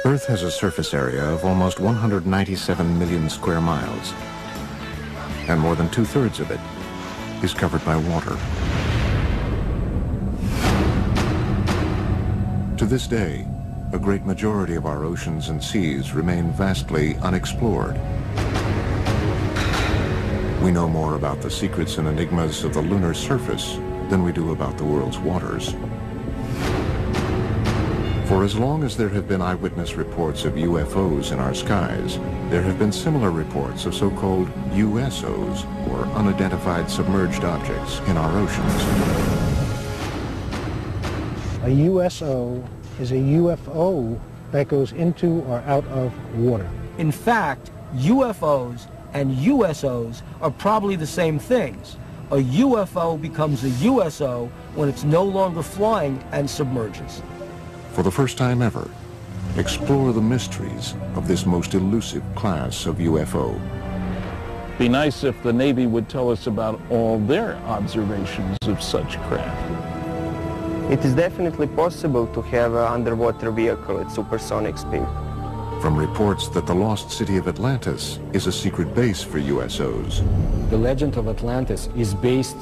Earth has a surface area of almost 197 million square miles, and more than two-thirds of it is covered by water. To this day, a great majority of our oceans and seas remain vastly unexplored. We know more about the secrets and enigmas of the lunar surface than we do about the world's waters. For as long as there have been eyewitness reports of UFOs in our skies, there have been similar reports of so-called USOs, or unidentified submerged objects, in our oceans. A USO is a UFO that goes into or out of water. In fact, UFOs and USOs are probably the same things. A UFO becomes a USO when it's no longer flying and submerges. For the first time ever, explore the mysteries of this most elusive class of UFO. Be nice if the Navy would tell us about all their observations of such craft. It is definitely possible to have an underwater vehicle at supersonic speed. From reports that the lost city of Atlantis is a secret base for USOs. The legend of Atlantis is based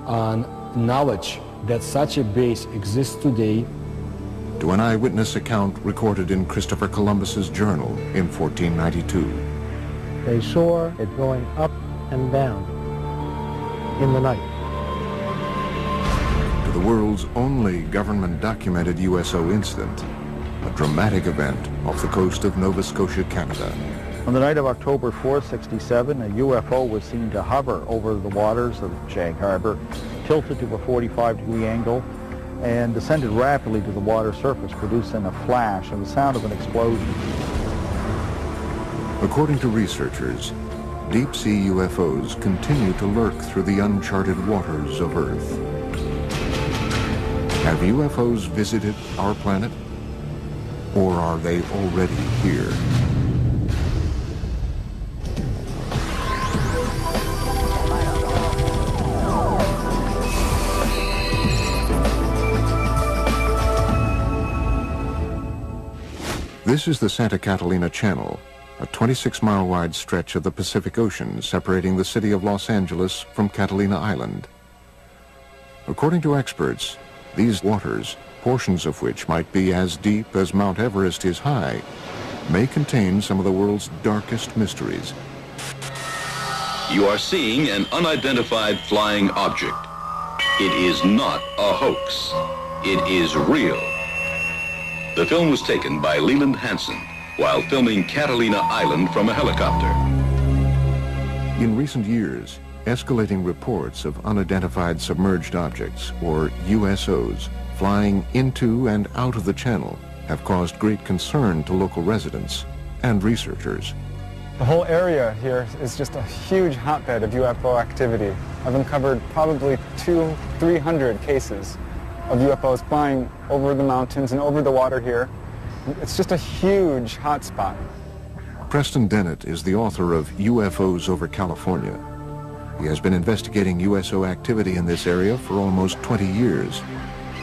on knowledge that such a base exists today. To an eyewitness account recorded in Christopher Columbus's journal in 1492. They saw it going up and down in the night. To the world's only government-documented USO incident, a dramatic event off the coast of Nova Scotia, Canada. On the night of October 4, 1967, a UFO was seen to hover over the waters of Shank Harbor, tilted to a 45-degree angle, and descended rapidly to the water surface, producing a flash and the sound of an explosion. According to researchers, deep-sea UFOs continue to lurk through the uncharted waters of Earth. Have UFOs visited our planet? Or are they already here? This is the Santa Catalina Channel, a 26-mile wide stretch of the Pacific Ocean separating the city of Los Angeles from Catalina Island. According to experts, these waters, portions of which might be as deep as Mount Everest is high, may contain some of the world's darkest mysteries. You are seeing an unidentified flying object. It is not a hoax. It is real. The film was taken by Leland Hansen while filming Catalina Island from a helicopter. In recent years, escalating reports of unidentified submerged objects, or USOs, flying into and out of the channel have caused great concern to local residents and researchers. The whole area here is just a huge hotbed of UFO activity. I've uncovered probably 200-300 cases of UFOs flying over the mountains and over the water here. It's just a huge hotspot. Preston Dennett is the author of UFOs over California. He has been investigating USO activity in this area for almost 20 years.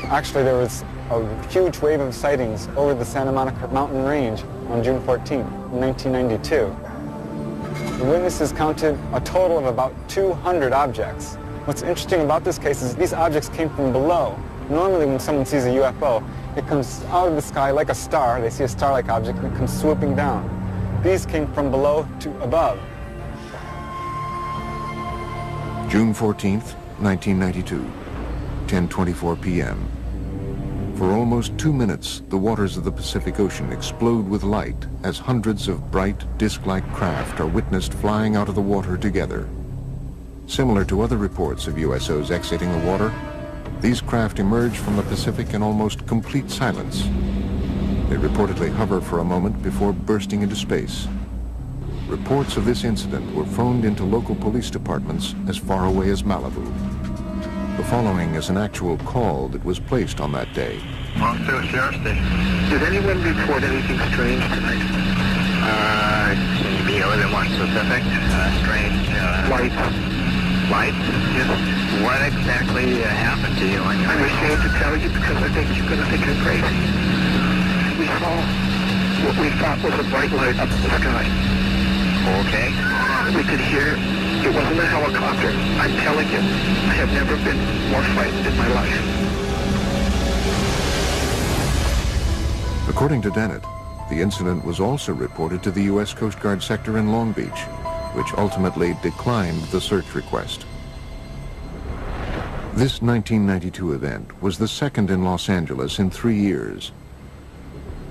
Actually, there was a huge wave of sightings over the Santa Monica mountain range on June 14, 1992. The witnesses counted a total of about 200 objects. What's interesting about this case is these objects came from below. Normally when someone sees a UFO, it comes out of the sky like a star. They see a star-like object and it comes swooping down. These came from below to above. June 14th, 1992, 10:24 p.m. For almost 2 minutes, the waters of the Pacific Ocean explode with light as hundreds of bright, disc-like craft are witnessed flying out of the water together. Similar to other reports of USOs exiting the water, these craft emerge from the Pacific in almost complete silence. They reportedly hover for a moment before bursting into space. Reports of this incident were phoned into local police departments as far away as Malibu. The following is an actual call that was placed on that day. Monster Sheriff Station. Did anyone report anything strange tonight? Can you be a little more specific? Strange, lights. Lights? Yes. What exactly happened to you? I'm ashamed to tell you because I think you're going to think I'm crazy. We saw what we thought was a bright light up in the sky. Okay. We could hear, it wasn't a helicopter. I'm telling you, I have never been more frightened in my life. According to Dennett, the incident was also reported to the U.S. Coast Guard sector in Long Beach, which ultimately declined the search request. This 1992 event was the second in Los Angeles in 3 years.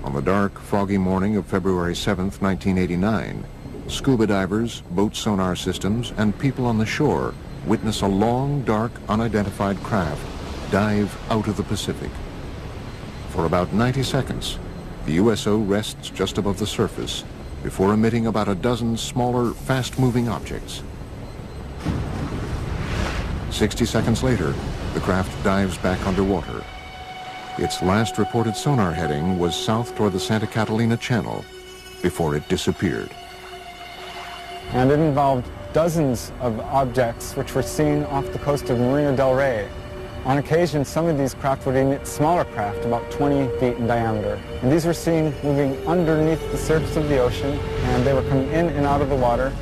On the dark, foggy morning of February 7th, 1989, scuba divers, boat sonar systems, and people on the shore witness a long, dark, unidentified craft dive out of the Pacific. For about 90 seconds, the USO rests just above the surface before emitting about a dozen smaller, fast-moving objects. 60 seconds later, the craft dives back underwater. Its last reported sonar heading was south toward the Santa Catalina Channel before it disappeared. And it involved dozens of objects which were seen off the coast of Marina del Rey. On occasion, some of these craft would emit smaller craft, about 20 feet in diameter. And these were seen moving underneath the surface of the ocean, and they were coming in and out of the water.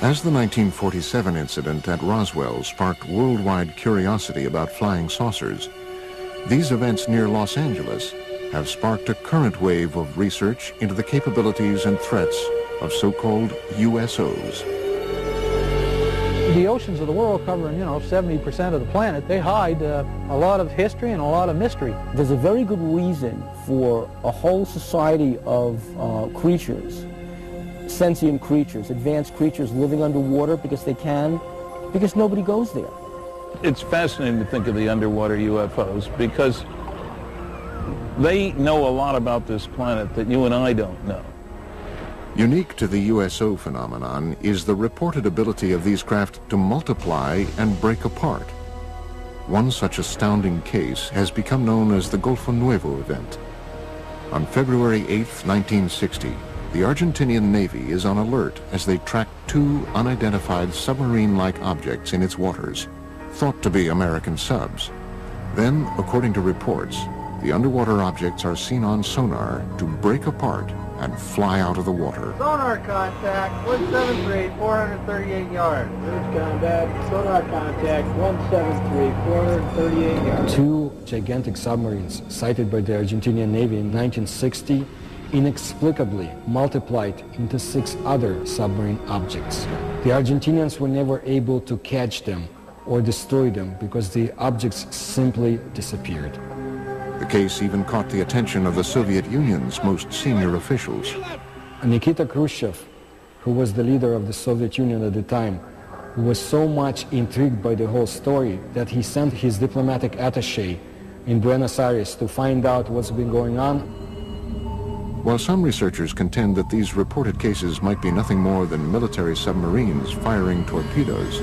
As the 1947 incident at Roswell sparked worldwide curiosity about flying saucers, these events near Los Angeles have sparked a current wave of research into the capabilities and threats of so-called USOs. The oceans of the world covering, 70% of the planet, they hide a lot of history and a lot of mystery. There's a very good reason for a whole society of creatures, sentient creatures, advanced creatures living underwater because they can, because nobody goes there. It's fascinating to think of the underwater UFOs because they know a lot about this planet that you and I don't know. Unique to the USO phenomenon is the reported ability of these craft to multiply and break apart. One such astounding case has become known as the Golfo Nuevo event. On February 8, 1960, the Argentinian Navy is on alert as they track two unidentified submarine-like objects in its waters, thought to be American subs. Then, according to reports, the underwater objects are seen on sonar to break apart and fly out of the water. Sonar contact, 173, 438 yards. Bridge contact, sonar contact, 173, 438 yards. Two gigantic submarines sighted by the Argentinian Navy in 1960 inexplicably multiplied into 6 other submarine objects. The Argentinians were never able to catch them or destroy them because the objects simply disappeared. The case even caught the attention of the Soviet Union's most senior officials. Nikita Khrushchev, who was the leader of the Soviet Union at the time, was so much intrigued by the whole story that he sent his diplomatic attaché in Buenos Aires to find out what's been going on. While some researchers contend that these reported cases might be nothing more than military submarines firing torpedoes,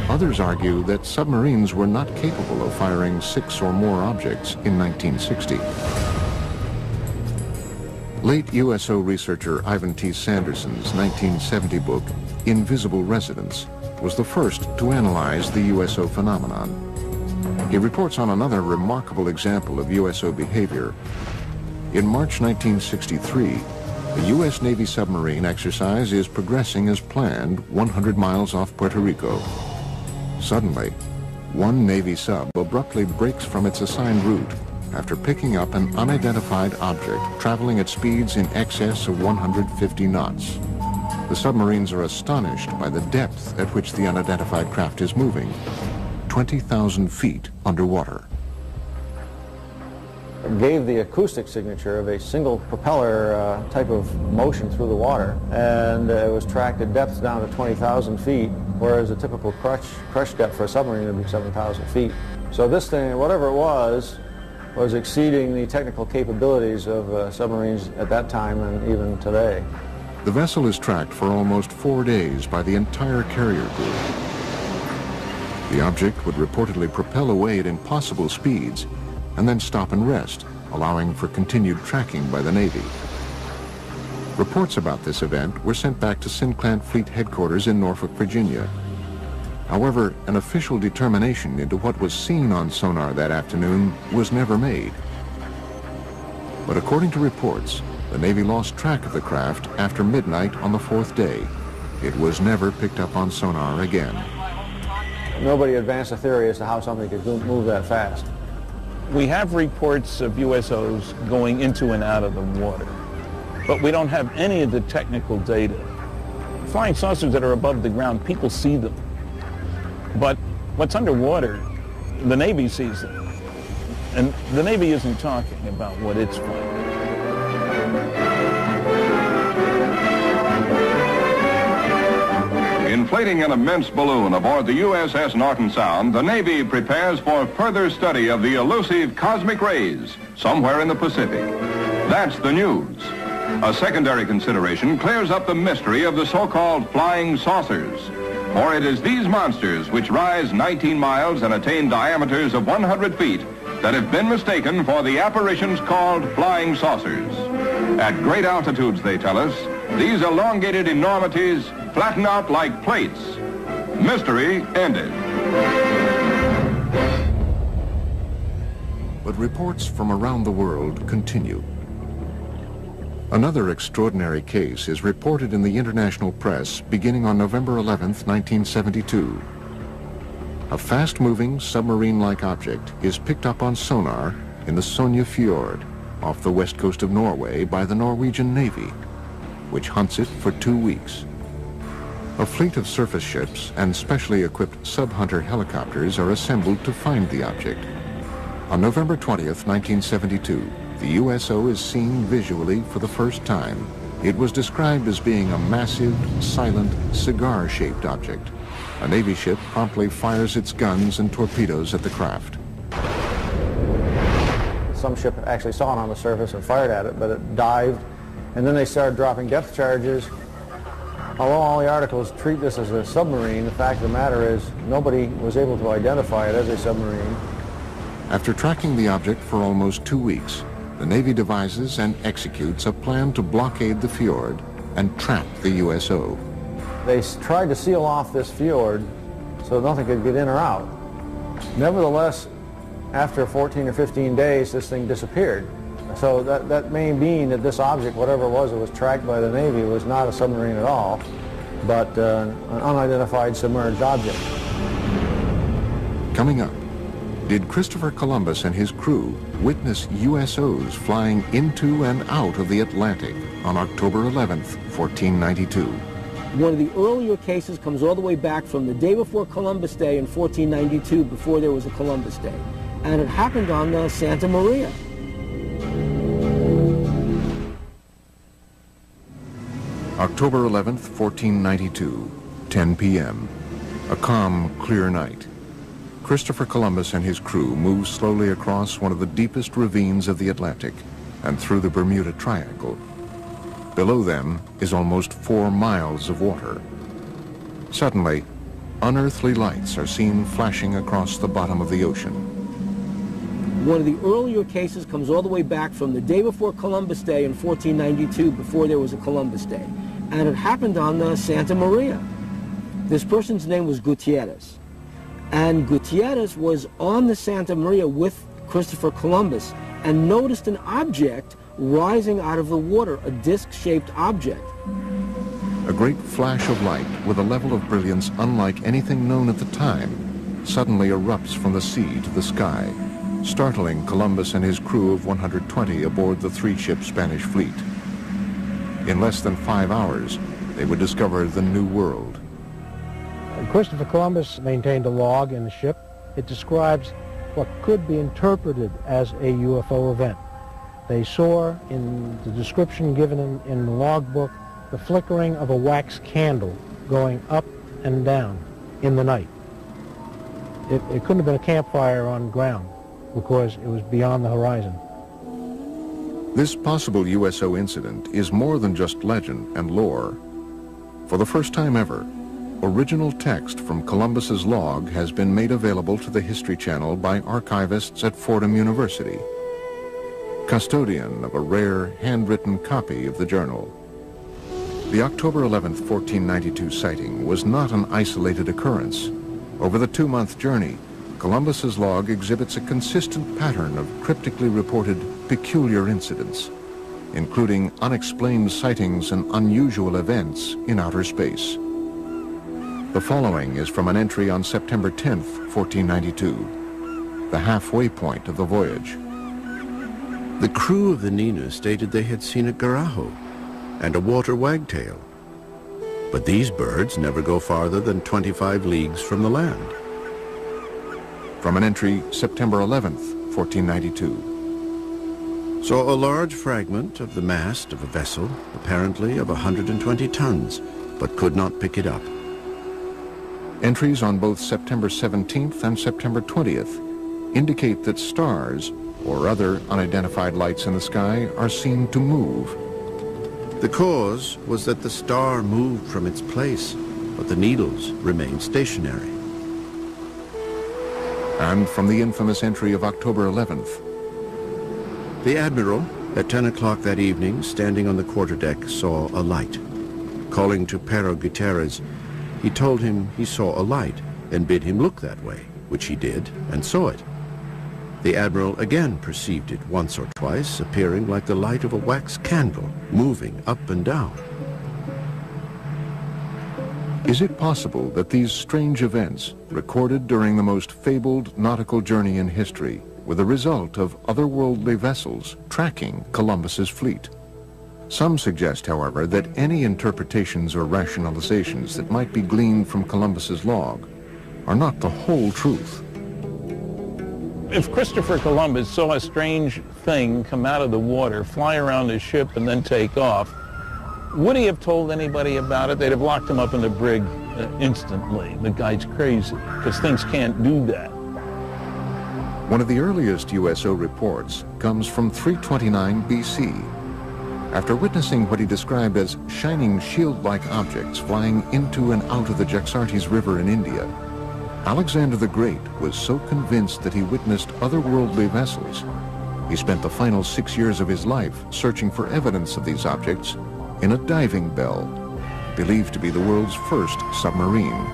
others argue that submarines were not capable of firing 6 or more objects in 1960. Late USO researcher Ivan T. Sanderson's 1970 book, Invisible Residents, was the first to analyze the USO phenomenon. He reports on another remarkable example of USO behavior. In March 1963, a U.S. Navy submarine exercise is progressing as planned 100 miles off Puerto Rico. Suddenly, one Navy sub abruptly breaks from its assigned route after picking up an unidentified object traveling at speeds in excess of 150 knots. The submarines are astonished by the depth at which the unidentified craft is moving, 20,000 feet underwater. Gave the acoustic signature of a single propeller type of motion through the water, and it was tracked at depths down to 20,000 feet, whereas a typical crush depth for a submarine would be 7,000 feet. So this thing, whatever it was exceeding the technical capabilities of submarines at that time and even today. The vessel is tracked for almost 4 days by the entire carrier group. The object would reportedly propel away at impossible speeds and then stop and rest, allowing for continued tracking by the Navy. Reports about this event were sent back to Sinclair Fleet Headquarters in Norfolk, Virginia. However, an official determination into what was seen on sonar that afternoon was never made. But according to reports, the Navy lost track of the craft after midnight on the fourth day. It was never picked up on sonar again. Nobody advanced a theory as to how something could move that fast. We have reports of USOs going into and out of the water, but we don't have any of the technical data. Flying saucers that are above the ground, people see them. But what's underwater, the Navy sees them. And the Navy isn't talking about what it's finding. Inflating an immense balloon aboard the USS Norton Sound, the Navy prepares for further study of the elusive cosmic rays somewhere in the Pacific. That's the news. A secondary consideration clears up the mystery of the so-called flying saucers. For it is these monsters which rise 19 miles and attain diameters of 100 feet that have been mistaken for the apparitions called flying saucers. At great altitudes, they tell us, these elongated enormities flatten out like plates. Mystery ended. But reports from around the world continue. Another extraordinary case is reported in the international press beginning on November 11th, 1972. A fast-moving submarine-like object is picked up on sonar in the Sonja Fjord off the west coast of Norway by the Norwegian Navy, which hunts it for 2 weeks. A fleet of surface ships and specially equipped sub-hunter helicopters are assembled to find the object. On November 20th, 1972, the USO is seen visually for the first time. It was described as being a massive, silent, cigar-shaped object. A Navy ship promptly fires its guns and torpedoes at the craft. Some ship actually saw it on the surface and fired at it, but it dived, and then they started dropping depth charges. Although all the articles treat this as a submarine, the fact of the matter is nobody was able to identify it as a submarine. After tracking the object for almost 2 weeks, the Navy devises and executes a plan to blockade the fjord and trap the USO. They tried to seal off this fjord so nothing could get in or out. Nevertheless, after 14 or 15 days, this thing disappeared. So that may mean that this object, whatever it was tracked by the Navy, was not a submarine at all, but an unidentified submerged object. Coming up, did Christopher Columbus and his crew witness USOs flying into and out of the Atlantic on October 11th, 1492? One of the earlier cases comes all the way back from the day before Columbus Day in 1492, before there was a Columbus Day. And it happened on Santa Maria. October 11th, 1492, 10 p.m. A calm, clear night. Christopher Columbus and his crew move slowly across one of the deepest ravines of the Atlantic and through the Bermuda Triangle. Below them is almost 4 miles of water. Suddenly, unearthly lights are seen flashing across the bottom of the ocean. One of the earlier cases comes all the way back from the day before Columbus Day in 1492, before there was a Columbus Day. And it happened on Santa Maria. This person's name was Gutierrez. And Gutierrez was on the Santa Maria with Christopher Columbus and noticed an object rising out of the water, a disc-shaped object. A great flash of light with a level of brilliance unlike anything known at the time suddenly erupts from the sea to the sky, startling Columbus and his crew of 120 aboard the 3-ship Spanish fleet. In less than 5 hours, they would discover the New World. Christopher Columbus maintained a log in the ship. It describes what could be interpreted as a UFO event. They saw, in the description given in the logbook, the flickering of a wax candle going up and down in the night. It couldn't have been a campfire on ground because it was beyond the horizon. This possible USO incident is more than just legend and lore. For the first time ever, original text from Columbus's log has been made available to the History Channel by archivists at Fordham University, custodian of a rare handwritten copy of the journal. The October 11th, 1492 sighting was not an isolated occurrence. Over the 2-month journey, Columbus's log exhibits a consistent pattern of cryptically reported peculiar incidents, including unexplained sightings and unusual events in outer space. The following is from an entry on September 10th, 1492, the halfway point of the voyage. The crew of the Nina stated they had seen a garajo and a water wagtail, but these birds never go farther than 25 leagues from the land. From an entry September 11th, 1492. Saw a large fragment of the mast of a vessel, apparently of 120 tons, but could not pick it up. Entries on both September 17th and September 20th indicate that stars or other unidentified lights in the sky are seen to move. The cause was that the star moved from its place, but the needles remained stationary. And from the infamous entry of October 11th. The Admiral, at 10 o'clock that evening, standing on the quarterdeck, saw a light. Calling to Pero Gutierrez, he told him he saw a light and bid him look that way, which he did and saw it. The Admiral again perceived it once or twice, appearing like the light of a wax candle, moving up and down. Is it possible that these strange events, recorded during the most fabled nautical journey in history, were the result of otherworldly vessels tracking Columbus's fleet? Some suggest, however, that any interpretations or rationalizations that might be gleaned from Columbus's log are not the whole truth. If Christopher Columbus saw a strange thing come out of the water, fly around his ship, and then take off, would he have told anybody about it? They'd have locked him up in the brig instantly. The guy's crazy, because things can't do that. One of the earliest USO reports comes from 329 BC. After witnessing what he described as shining shield-like objects flying into and out of the Jaxartes River in India, Alexander the Great was so convinced that he witnessed otherworldly vessels, he spent the final 6 years of his life searching for evidence of these objects in a diving bell, believed to be the world's first submarine.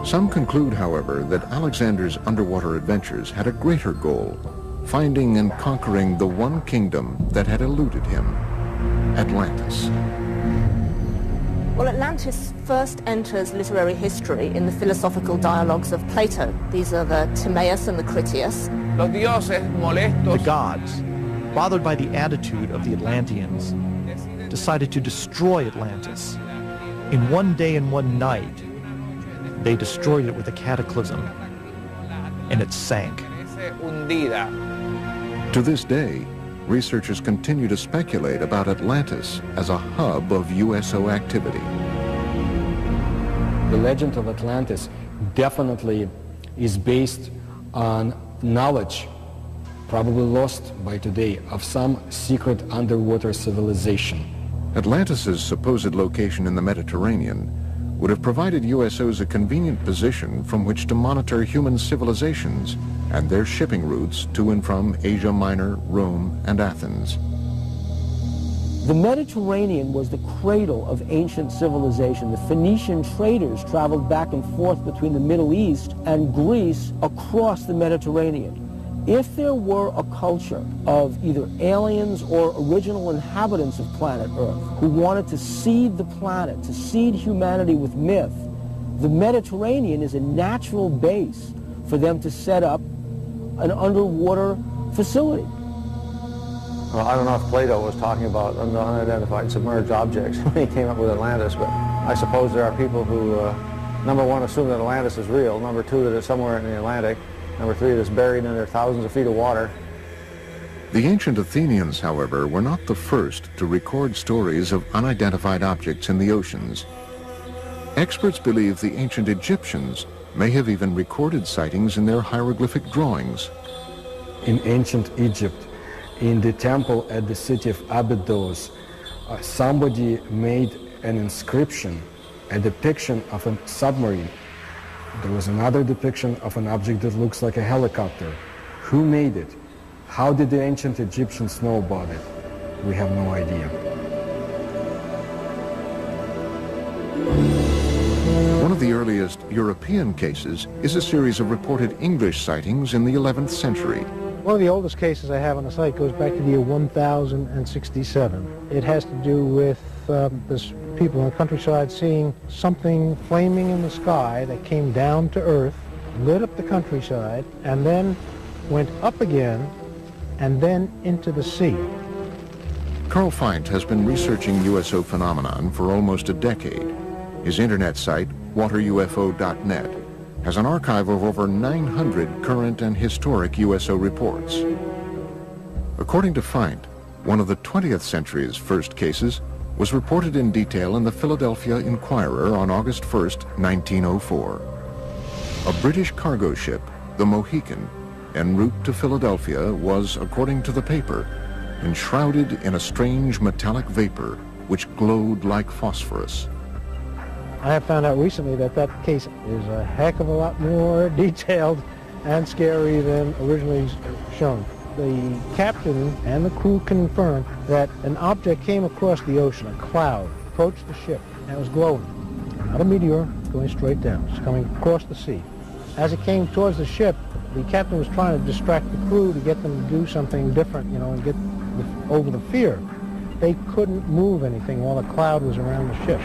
Some conclude, however, that Alexander's underwater adventures had a greater goal, finding and conquering the one kingdom that had eluded him, Atlantis. Well, Atlantis first enters literary history in the philosophical dialogues of Plato. These are the Timaeus and the Critias. The gods, bothered by the attitude of the Atlanteans, decided to destroy Atlantis. In one day and one night, they destroyed it with a cataclysm, and it sank. To this day, researchers continue to speculate about Atlantis as a hub of USO activity. The legend of Atlantis definitely is based on knowledge, probably lost by today, of some secret underwater civilization. Atlantis's supposed location in the Mediterranean would have provided USOs a convenient position from which to monitor human civilizations and their shipping routes to and from Asia Minor, Rome, and Athens. The Mediterranean was the cradle of ancient civilization. The Phoenician traders traveled back and forth between the Middle East and Greece across the Mediterranean. If there were a culture of either aliens or original inhabitants of planet Earth who wanted to seed the planet, to seed humanity with myth, the Mediterranean is a natural base for them to set up an underwater facility. Well, I don't know if Plato was talking about unidentified submerged objects when he came up with Atlantis, but I suppose there are people who, number one, assume that Atlantis is real, number two, that it's somewhere in the Atlantic, number three, that it's buried under thousands of feet of water. The ancient Athenians, however, were not the first to record stories of unidentified objects in the oceans. Experts believe the ancient Egyptians may have even recorded sightings in their hieroglyphic drawings. In ancient Egypt, in the temple at the city of Abydos, somebody made an inscription, a depiction of a submarine. There was another depiction of an object that looks like a helicopter. Who made it? How did the ancient Egyptians know about it? We have no idea. One of the earliest European cases is a series of reported English sightings in the 11th century. One of the oldest cases I have on the site goes back to the year 1067. It has to do with this people in the countryside seeing something flaming in the sky that came down to Earth, lit up the countryside, and then went up again, and then into the sea. Carl Feint has been researching USO phenomenon for almost a decade. His internet site, waterufo.net, has an archive of over 900 current and historic USO reports. According to Feint, one of the 20th century's first cases was reported in detail in the Philadelphia Inquirer on August 1st, 1904. A British cargo ship, the Mohican, en route to Philadelphia was, according to the paper, enshrouded in a strange metallic vapor which glowed like phosphorus. I have found out recently that that case is a heck of a lot more detailed and scary than originally shown. The captain and the crew confirmed that an object came across the ocean, a cloud, approached the ship, and it was glowing. Not a meteor, going straight down, just coming across the sea. As it came towards the ship, the captain was trying to distract the crew to get them to do something different, you know, and get over the fear. They couldn't move anything while the cloud was around the ship.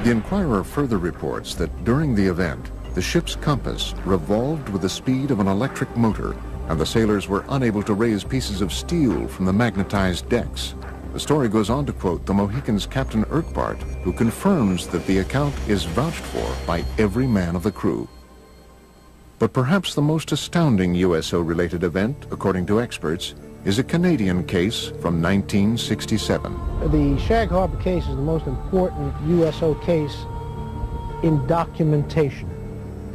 The Inquirer further reports that during the event, the ship's compass revolved with the speed of an electric motor, and the sailors were unable to raise pieces of steel from the magnetized decks. The story goes on to quote the Mohican's Captain Urquhart, who confirms that the account is vouched for by every man of the crew. But perhaps the most astounding USO-related event, according to experts, is a Canadian case from 1967. The Shag Harbor case is the most important USO case in documentation.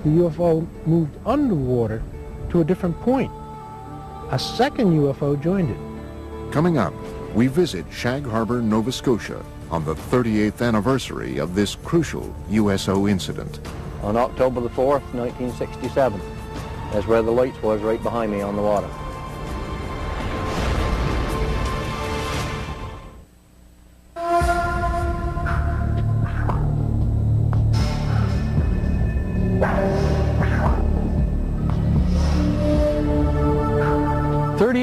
The UFO moved underwater to a different point. A second UFO joined it. Coming up, we visit Shag Harbor, Nova Scotia on the 38th anniversary of this crucial USO incident. On October the 4th, 1967. That's where the lights was, right behind me on the water.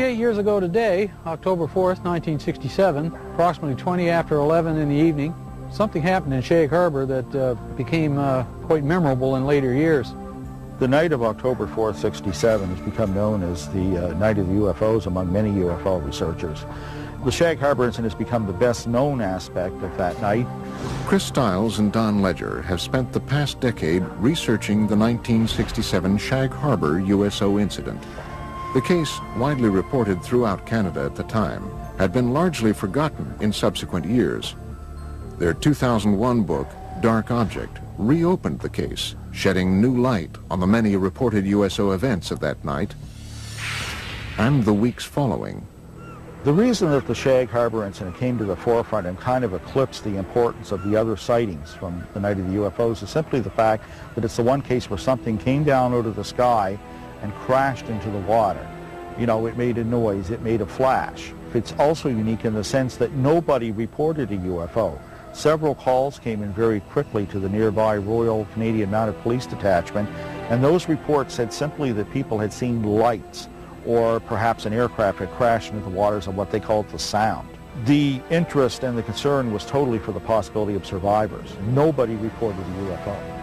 Years ago today, October 4th, 1967, approximately 20 after 11 in the evening, something happened in Shag Harbor that became quite memorable in later years. The night of October 4th, 67 has become known as the Night of the UFOs among many UFO researchers. The Shag Harbor incident has become the best known aspect of that night. Chris Stiles and Don Ledger have spent the past decade researching the 1967 Shag Harbor USO incident. The case, widely reported throughout Canada at the time, had been largely forgotten in subsequent years. Their 2001 book, Dark Object, reopened the case, shedding new light on the many reported USO events of that night and the weeks following. The reason that the Shag Harbor incident came to the forefront and kind of eclipsed the importance of the other sightings from the Night of the UFOs is simply the fact that it's the one case where something came down out of the sky and crashed into the water. You know, it made a noise, it made a flash. It's also unique in the sense that nobody reported a UFO. Several calls came in very quickly to the nearby Royal Canadian Mounted Police Detachment, and those reports said simply that people had seen lights, or perhaps an aircraft had crashed into the waters of what they called the Sound. The interest and the concern was totally for the possibility of survivors. Nobody reported a UFO.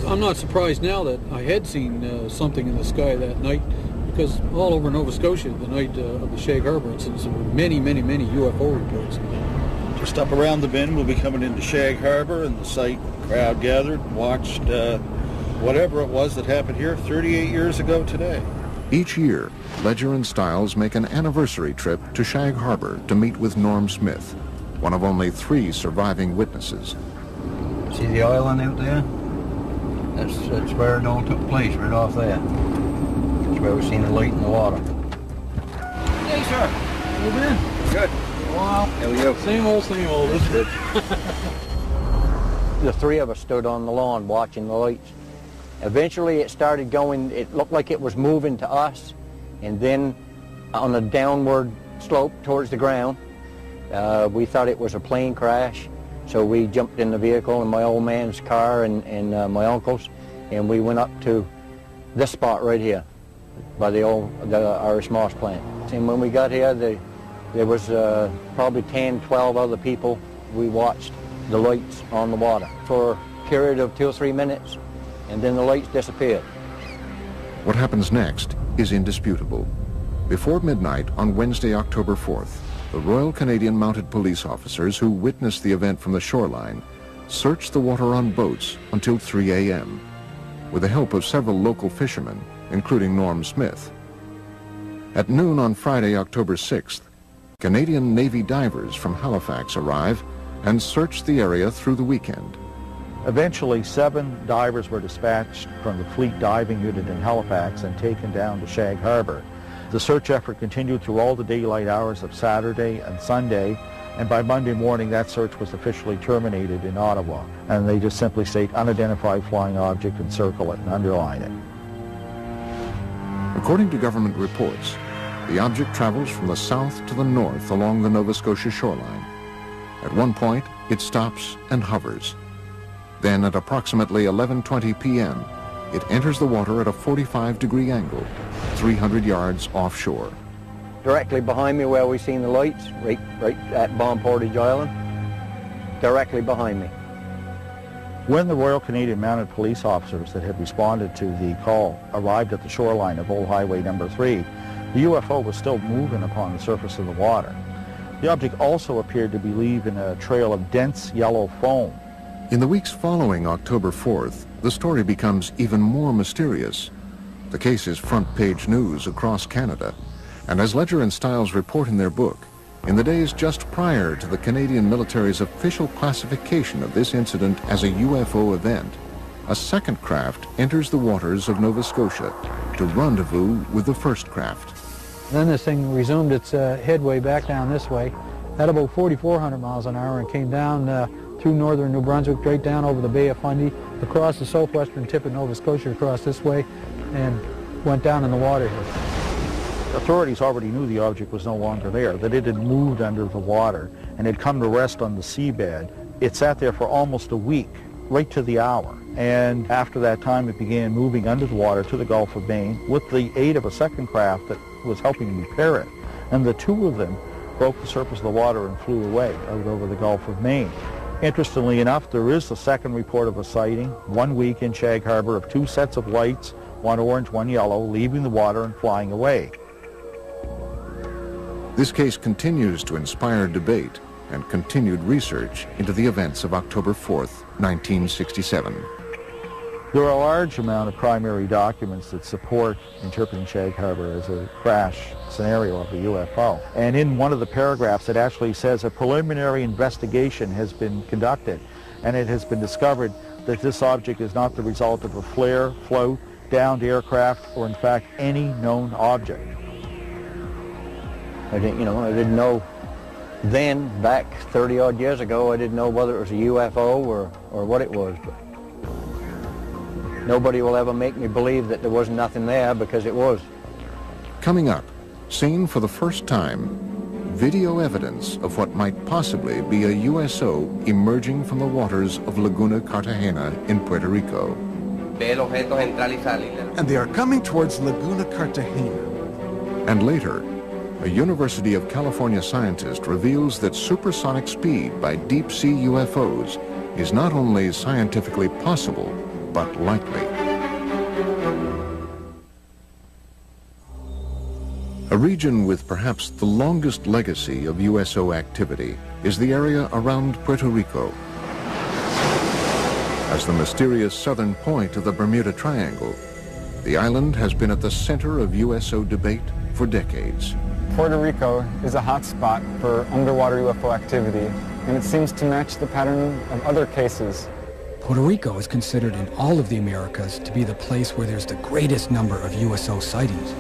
I'm not surprised now that I had seen something in the sky that night, because all over Nova Scotia, the night of the Shag Harbor incident, there were many, many, many UFO reports. Just up around the bend, we'll be coming into Shag Harbor, and the site crowd gathered and watched whatever it was that happened here 38 years ago today. Each year, Ledger and Stiles make an anniversary trip to Shag Harbor to meet with Norm Smith, one of only 3 surviving witnesses. See the island out there? That's where it all took place, right off there. That's where we seen the light in the water. Hey, sir. How you been? Good. Wow. How are you? Same old, isn't it? The three of us stood on the lawn watching the lights. Eventually it started going, it looked like it was moving to us, and then on a downward slope towards the ground. We thought it was a plane crash, so we jumped in the vehicle in my old man's car and my uncle's, and we went up to this spot right here by the Irish Moss plant. And when we got here, there was probably 10, 12 other people. We watched the lights on the water for a period of 2 or 3 minutes, and then the lights disappeared. What happens next is indisputable. Before midnight on Wednesday, October 4th, the Royal Canadian Mounted Police officers who witnessed the event from the shoreline searched the water on boats until 3 a.m. with the help of several local fishermen, including Norm Smith. At noon on Friday, October 6th, Canadian Navy divers from Halifax arrive and search the area through the weekend. Eventually, 7 divers were dispatched from the Fleet Diving Unit in Halifax and taken down to Shag Harbor. The search effort continued through all the daylight hours of Saturday and Sunday, and by Monday morning that search was officially terminated in Ottawa. And they just simply state unidentified flying object and circle it and underline it. According to government reports, the object travels from the south to the north along the Nova Scotia shoreline. At one point, it stops and hovers. Then at approximately 11:20 p.m., it enters the water at a 45-degree angle, 300 yards offshore. Directly behind me where we seen the lights, right at Bomb Portage Island, directly behind me. When the Royal Canadian Mounted Police officers that had responded to the call arrived at the shoreline of Old Highway number 3, the UFO was still moving upon the surface of the water. The object also appeared to be leaving a trail of dense yellow foam. In the weeks following October 4th, the story becomes even more mysterious. The case is front-page news across Canada, and as Ledger and Stiles report in their book, in the days just prior to the Canadian military's official classification of this incident as a UFO event, a second craft enters the waters of Nova Scotia to rendezvous with the first craft. Then this thing resumed its headway back down this way at about 4,400 miles an hour and came down through northern New Brunswick, right down over the Bay of Fundy, across the southwestern tip of Nova Scotia, across this way, and went down in the water here. Authorities already knew the object was no longer there, that it had moved under the water and had come to rest on the seabed. It sat there for almost a week, right to the hour. And after that time, it began moving under the water to the Gulf of Maine with the aid of a second craft that was helping repair it. And the two of them broke the surface of the water and flew away out over the Gulf of Maine. Interestingly enough, there is a second report of a sighting 1 week in Shag Harbor of 2 sets of lights, one orange, one yellow, leaving the water and flying away. This case continues to inspire debate and continued research into the events of October 4th, 1967. There are a large amount of primary documents that support interpreting Shag Harbor as a crash scenario of a UFO. And in one of the paragraphs, it actually says a preliminary investigation has been conducted, and it has been discovered that this object is not the result of a flare, float, downed aircraft, or in fact any known object. I didn't know then, back 30-odd years ago, I didn't know whether it was a UFO or what it was. But nobody will ever make me believe that there was nothing there, because it was. Coming up, seen for the first time, video evidence of what might possibly be a USO emerging from the waters of Laguna Cartagena in Puerto Rico. And they are coming towards Laguna Cartagena. And later, a University of California scientist reveals that supersonic speed by deep-sea UFOs is not only scientifically possible, but likely. A region with perhaps the longest legacy of USO activity is the area around Puerto Rico. As the mysterious southern point of the Bermuda Triangle, the island has been at the center of USO debate for decades. Puerto Rico is a hot spot for underwater UFO activity, and it seems to match the pattern of other cases. Puerto Rico is considered in all of the Americas to be the place where there's the greatest number of USO sightings.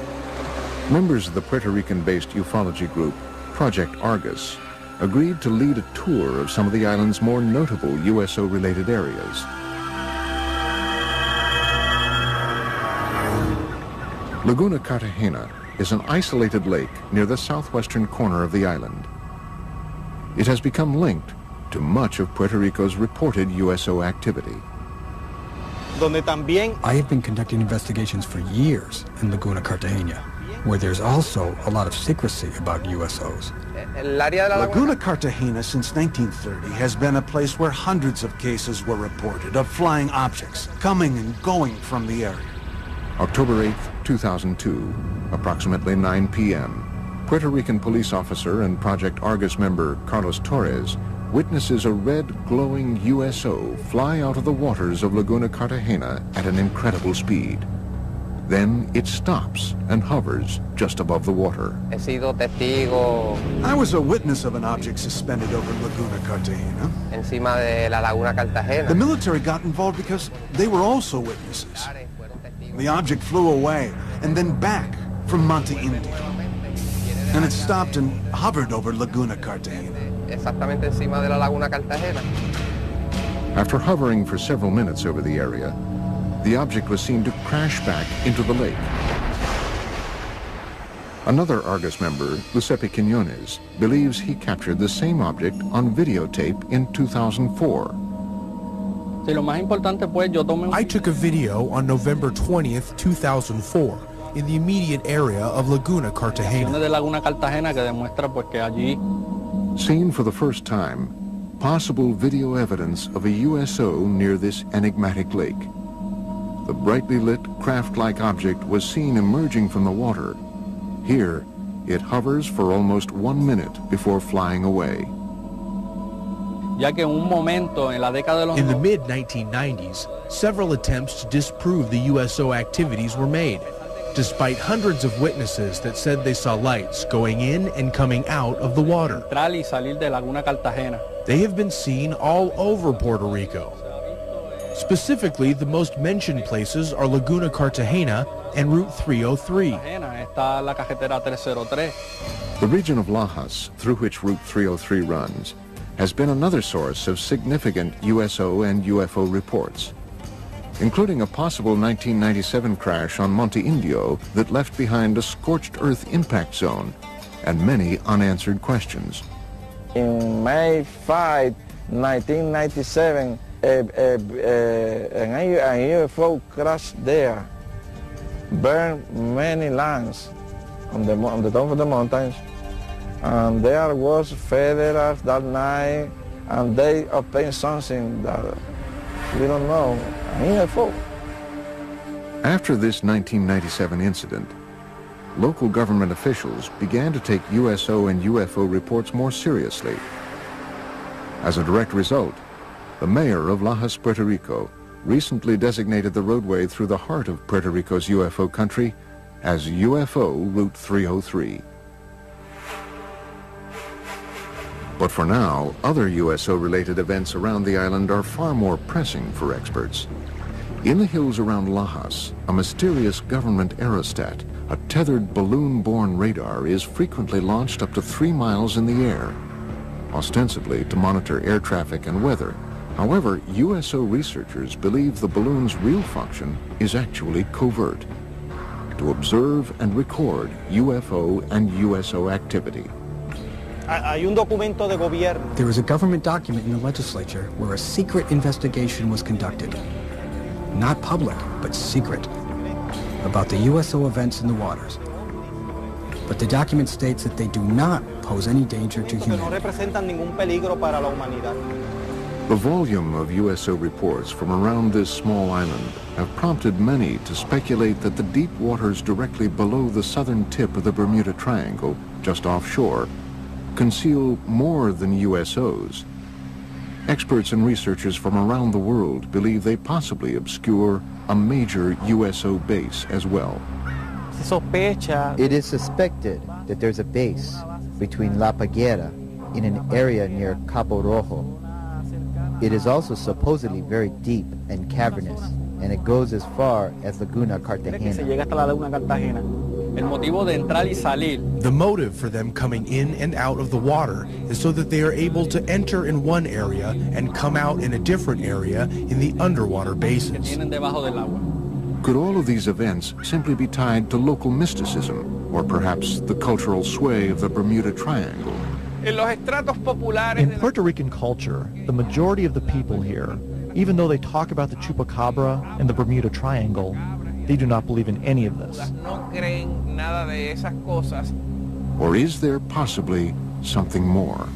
Members of the Puerto Rican-based ufology group, Project Argus, agreed to lead a tour of some of the island's more notable USO-related areas. Laguna Cartagena is an isolated lake near the southwestern corner of the island. It has become linked to much of Puerto Rico's reported USO activity. I have been conducting investigations for years in Laguna Cartagena, where there's also a lot of secrecy about USOs. Laguna Cartagena since 1930 has been a place where hundreds of cases were reported of flying objects coming and going from the area. October 8, 2002, approximately 9 p.m., Puerto Rican police officer and Project Argus member Carlos Torres witnesses a red glowing USO fly out of the waters of Laguna Cartagena at an incredible speed. Then it stops and hovers just above the water. I was a witness of an object suspended over Laguna Cartagena. The military got involved because they were also witnesses. The object flew away and then back from Monte Indio. And it stopped and hovered over Laguna Cartagena. After hovering for several minutes over the area, the object was seen to crash back into the lake. Another Argus member, Giuseppe Quiñones, believes he captured the same object on videotape in 2004. I took a video on November 20th, 2004, in the immediate area of Laguna Cartagena. Seen for the first time, possible video evidence of a USO near this enigmatic lake. The brightly lit, craft-like object was seen emerging from the water. Here, it hovers for almost 1 minute before flying away. In the mid-1990s, several attempts to disprove the USO activities were made, despite hundreds of witnesses that said they saw lights going in and coming out of the water. They have been seen all over Puerto Rico. Specifically, the most mentioned places are Laguna Cartagena and Route 303. The region of Lajas, through which Route 303 runs, has been another source of significant USO and UFO reports, including a possible 1997 crash on Monte Indio that left behind a scorched earth impact zone and many unanswered questions. In May 5, 1997, a UFO crashed there, burned many lands on the top of the mountains, and there was federals that night, and they obtained something that we don't know, an UFO. After this 1997 incident, local government officials began to take USO and UFO reports more seriously. As a direct result, the mayor of Lajas, Puerto Rico, recently designated the roadway through the heart of Puerto Rico's UFO country as UFO Route 303. But for now, other USO-related events around the island are far more pressing for experts. In the hills around Lajas, a mysterious government aerostat, a tethered balloon-borne radar, is frequently launched up to 3 miles in the air, ostensibly to monitor air traffic and weather. However, USO researchers believe the balloon's real function is actually covert, to observe and record UFO and USO activity. There was a government document in the legislature where a secret investigation was conducted. Not public, but secret, about the USO events in the waters. But the document states that they do not pose any danger to humanity. The volume of USO reports from around this small island have prompted many to speculate that the deep waters directly below the southern tip of the Bermuda Triangle, just offshore, conceal more than USOs. Experts and researchers from around the world believe they possibly obscure a major USO base as well. It is suspected that there's a base between La Paguera in an area near Cabo Rojo. It is also supposedly very deep and cavernous, and it goes as far as Laguna Cartagena. The motive for them coming in and out of the water is so that they are able to enter in one area and come out in a different area in the underwater basins. Could all of these events simply be tied to local mysticism, or perhaps the cultural sway of the Bermuda Triangle? In Puerto Rican culture, the majority of the people here, even though they talk about the chupacabra and the Bermuda Triangle, they do not believe in any of this. Or is there possibly something more?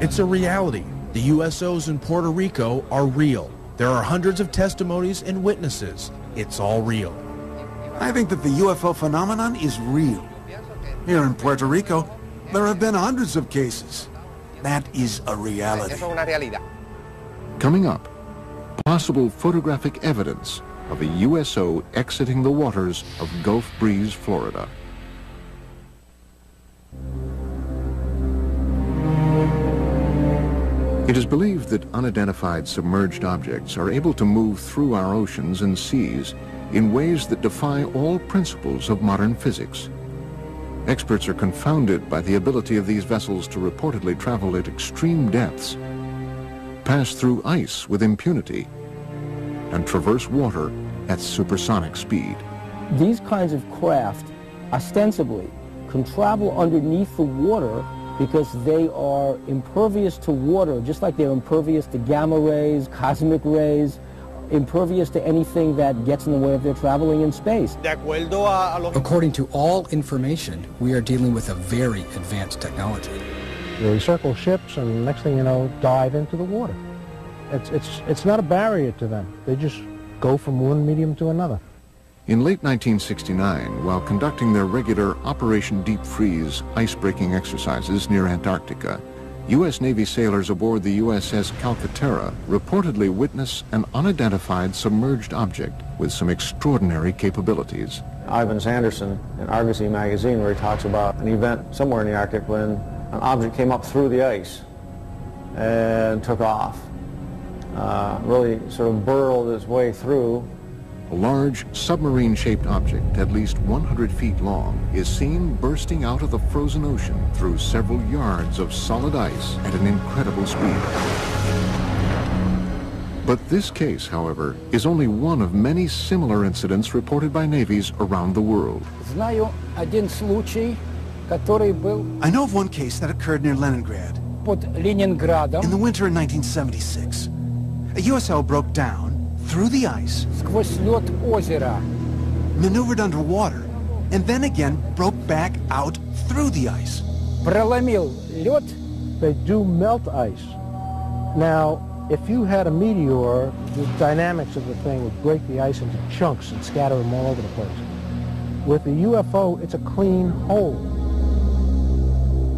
It's a reality. The USOs in Puerto Rico are real. There are hundreds of testimonies and witnesses. It's all real. I think that the UFO phenomenon is real. Here in Puerto Rico, there have been hundreds of cases. That is a reality. Coming up, possible photographic evidence of a USO exiting the waters of Gulf Breeze, Florida. It is believed that unidentified submerged objects are able to move through our oceans and seas in ways that defy all principles of modern physics. Experts are confounded by the ability of these vessels to reportedly travel at extreme depths, pass through ice with impunity, and traverse water at supersonic speed. These kinds of craft, ostensibly, can travel underneath the water because they are impervious to water, just like they're impervious to gamma rays, cosmic rays, impervious to anything that gets in the way of their traveling in space. According to all information, we are dealing with a very advanced technology. They circle ships and next thing you know, dive into the water. It's not a barrier to them. They just go from one medium to another. In late 1969, while conducting their regular Operation Deep Freeze ice-breaking exercises near Antarctica, U.S. Navy sailors aboard the USS Calcaterra reportedly witness an unidentified submerged object with some extraordinary capabilities. Ivan Sanderson in Argosy magazine, where he talks about an event somewhere in the Arctic when an object came up through the ice and took off. Really sort of burrowed its way through. A large submarine-shaped object at least 100 feet long is seen bursting out of the frozen ocean through several yards of solid ice at an incredible speed. But this case, however, is only one of many similar incidents reported by navies around the world. I know of one case that occurred near Leningrad. In the winter of 1976. A USO broke down through the ice, maneuvered underwater, and then again broke back out through the ice. They do melt ice. Now, if you had a meteor, the dynamics of the thing would break the ice into chunks and scatter them all over the place. With the UFO, it's a clean hole.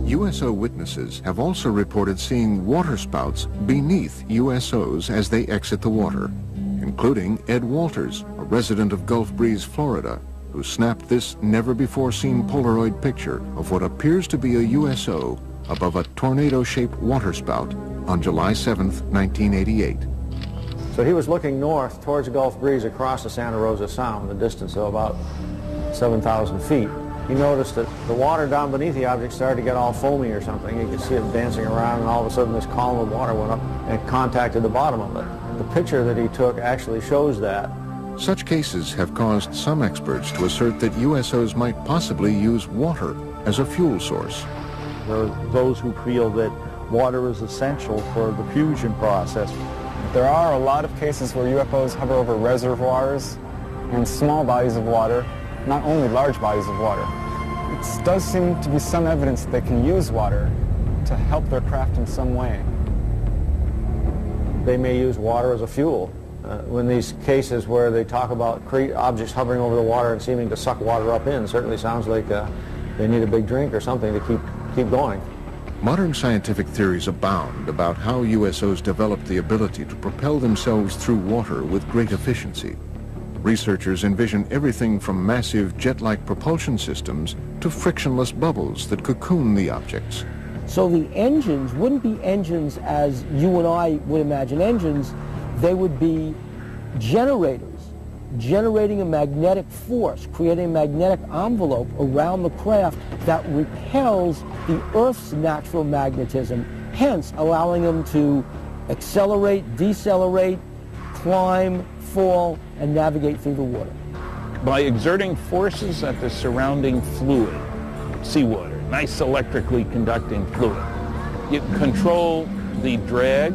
USO witnesses have also reported seeing waterspouts beneath USOs as they exit the water, including Ed Walters, a resident of Gulf Breeze, Florida, who snapped this never-before-seen Polaroid picture of what appears to be a USO above a tornado-shaped waterspout on July 7th, 1988. So he was looking north towards Gulf Breeze across the Santa Rosa Sound, a distance of about 7,000 feet. He noticed that the water down beneath the object started to get all foamy or something. You could see it dancing around, and all of a sudden this column of water went up and contacted the bottom of it. The picture that he took actually shows that. Such cases have caused some experts to assert that USOs might possibly use water as a fuel source. There are those who feel that water is essential for the fusion process. There are a lot of cases where UFOs hover over reservoirs and small bodies of water, not only large bodies of water. It does seem to be some evidence that they can use water to help their craft in some way. They may use water as a fuel. When these cases where they talk about objects hovering over the water and seeming to suck water up in, certainly sounds like they need a big drink or something to keep going. Modern scientific theories abound about how USOs developed the ability to propel themselves through water with great efficiency. Researchers envision everything from massive jet-like propulsion systems to frictionless bubbles that cocoon the objects. So the engines wouldn't be engines as you and I would imagine engines. They would be generators generating a magnetic force, creating a magnetic envelope around the craft that repels the Earth's natural magnetism, hence allowing them to accelerate, decelerate, climb, fall, and navigate through the water. By exerting forces at the surrounding fluid, seawater, nice electrically conducting fluid, you control the drag,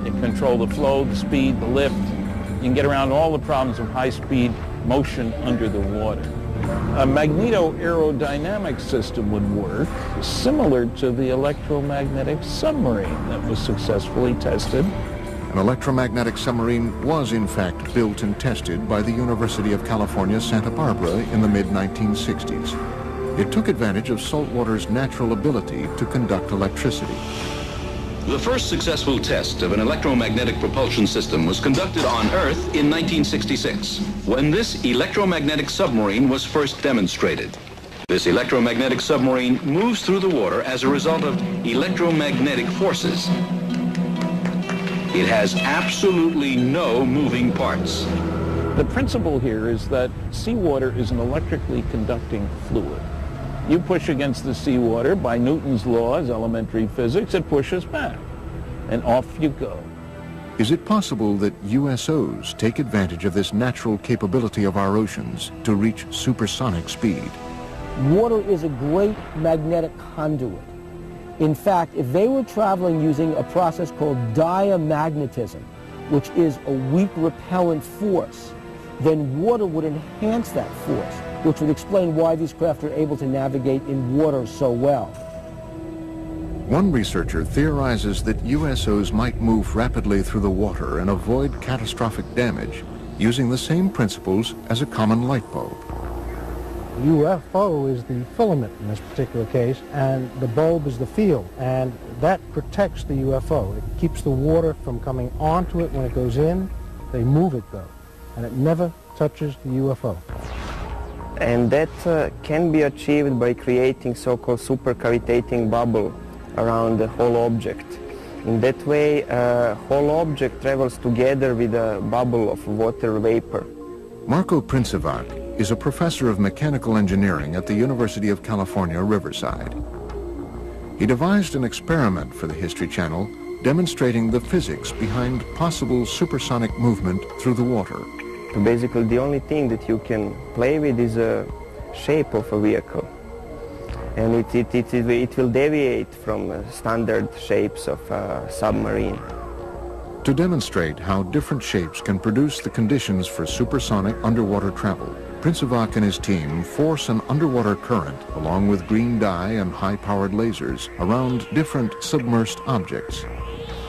you control the flow, the speed, the lift. You can get around all the problems of high-speed motion under the water. A magneto-aerodynamic system would work similar to the electromagnetic submarine that was successfully tested. An electromagnetic submarine was in fact built and tested by the University of California, Santa Barbara in the mid-1960s. It took advantage of saltwater's natural ability to conduct electricity. The first successful test of an electromagnetic propulsion system was conducted on Earth in 1966, when this electromagnetic submarine was first demonstrated. This electromagnetic submarine moves through the water as a result of electromagnetic forces. It has absolutely no moving parts. The principle here is that seawater is an electrically conducting fluid. You push against the seawater by Newton's laws, elementary physics, it pushes back, and off you go. Is it possible that USOs take advantage of this natural capability of our oceans to reach supersonic speed? Water is a great magnetic conduit. In fact, if they were traveling using a process called diamagnetism, which is a weak repellent force, then water would enhance that force, which would explain why these craft are able to navigate in water so well. One researcher theorizes that USOs might move rapidly through the water and avoid catastrophic damage using the same principles as a common light bulb. UFO is the filament in this particular case, and the bulb is the field, and that protects the UFO. It keeps the water from coming onto it when it goes in. They move it though, and it never touches the UFO. And that can be achieved by creating so-called supercavitating bubble around the whole object. In that way, whole object travels together with a bubble of water vapor. Marco Princivac is a professor of mechanical engineering at the University of California, Riverside. He devised an experiment for the History Channel demonstrating the physics behind possible supersonic movement through the water. Basically, the only thing that you can play with is a shape of a vehicle. And it will deviate from standard shapes of a submarine. To demonstrate how different shapes can produce the conditions for supersonic underwater travel, Princivac and his team force an underwater current along with green dye and high-powered lasers around different submersed objects.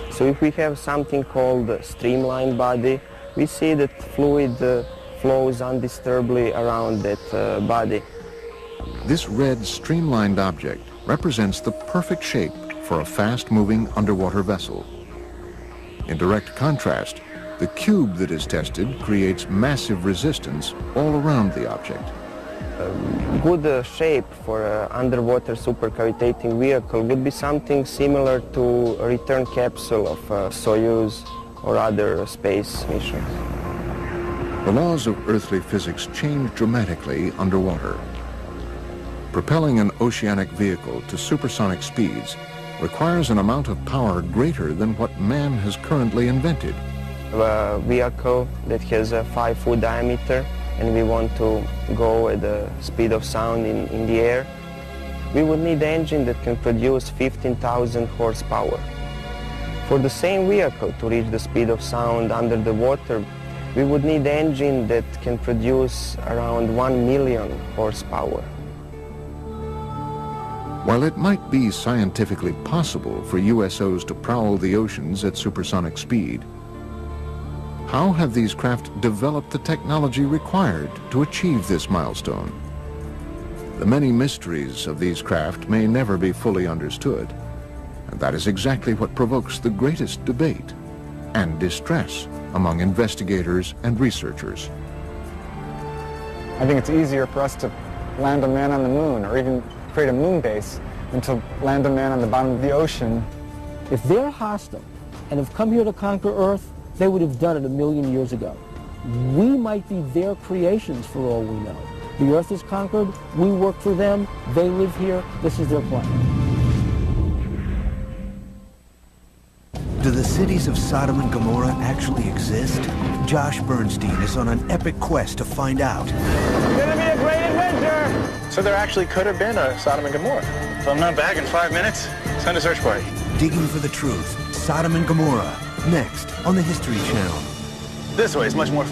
So if we have something called a streamlined body, we see that fluid flows undisturbedly around that body. This red streamlined object represents the perfect shape for a fast-moving underwater vessel. In direct contrast, the cube that is tested creates massive resistance all around the object. A good shape for an underwater supercavitating vehicle would be something similar to a return capsule of Soyuz or other space missions. The laws of earthly physics change dramatically underwater. Propelling an oceanic vehicle to supersonic speeds requires an amount of power greater than what man has currently invented. A vehicle that has a 5-foot diameter and we want to go at the speed of sound in the air, we would need an engine that can produce 15,000 horsepower. For the same vehicle to reach the speed of sound under the water, we would need an engine that can produce around 1 million horsepower. While it might be scientifically possible for USOs to prowl the oceans at supersonic speed, how have these craft developed the technology required to achieve this milestone? The many mysteries of these craft may never be fully understood, and that is exactly what provokes the greatest debate and distress among investigators and researchers. I think it's easier for us to land a man on the moon or even create a moon base than to land a man on the bottom of the ocean. If they're hostile and have come here to conquer Earth, they would have done it 1 million years ago. We might be their creations for all we know. The earth is conquered, we work for them, they live here, this is their planet. Do the cities of Sodom and Gomorrah actually exist? Josh Bernstein is on an epic quest to find out. It's gonna be a great adventure! So there actually could have been a Sodom and Gomorrah. If I'm not back in 5 minutes, send a search party. Digging for the truth, Sodom and Gomorrah, next on the History Channel. This way is much more fun.